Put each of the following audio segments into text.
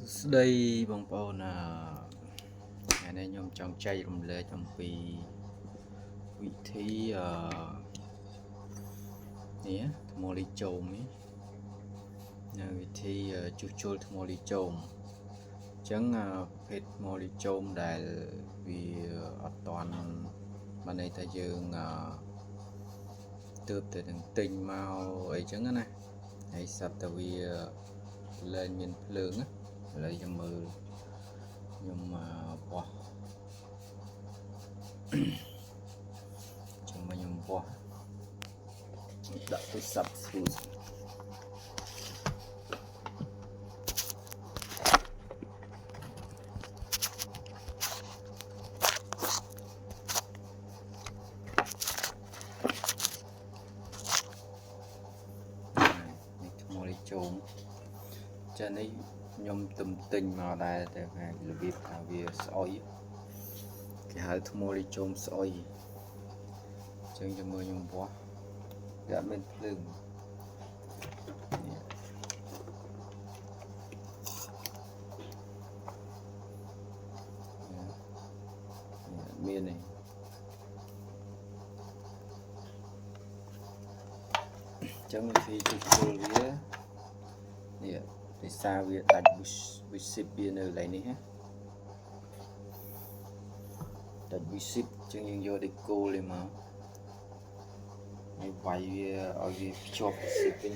ស្ដីបងប្អូនថ្ងៃនេះខ្ញុំចង់ចែករំលែកអំពីវិធីនេះថ្មលីជោមនេះវិធីជួសជុលថ្មលីជោមអញ្ចឹងប្រភេទថ្មលីជោមដែលវាអត់តាន់បានន័យថាយើងទើបតែនឹងទិញមកអីចឹងណាហើយសត្វតែវាលែងមានភ្លើងឥឡូវខ្ញុំមើលខ្ញុំបោះចាំខ្ញុំបោះដាក់ទូរស័ព្ទស្រួលនេះថ្មលីជោមចានេះខ្ញុំទិញមកដែរតែរបៀបថាវាស្អុយគេហៅថ្មលីជោមស្អុយអញ្ចឹងចាំមើលខ្ញុំបោះវាអត់មានភ្លើងមាននេះអញ្ចឹងវិធីជួសជុលវានេះដោយសារវាដាច់វិសិបវានៅកន្លែងនេះណាដាច់វិសិបអញ្ចឹងយើងយកដេកូលនេះមកហើយវាយវាឲ្យវាភ្ជាប់វិសិបវិញ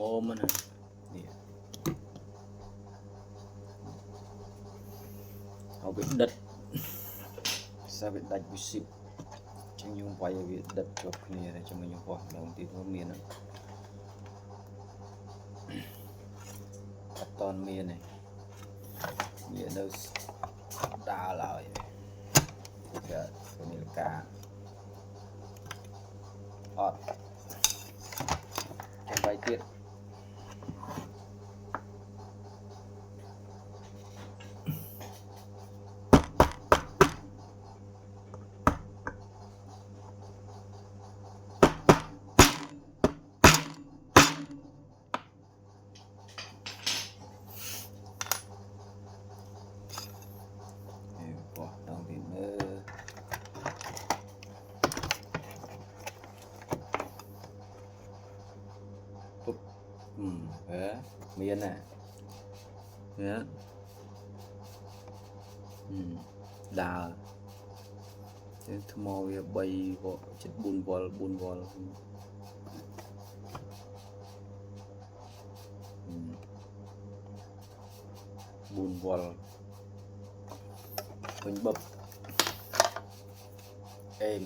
មុំណានេះเอาវាដិតសារវាដាច់វិសិបអញ្ចឹងយើងវាយឲ្យវាដិតជាប់គ្នាតែចាំខ្ញុំបោះម្ដងទៀតវាមានអត់តន់មានទេវានៅដាល់ហើយវាមានការអត់ចាំបាយទៀតមានណានេះដើរទៅថ្មវា3វ៉ុលជិត4វ៉ុល4វ៉ុល4វ៉ុលពេញបឹបអេម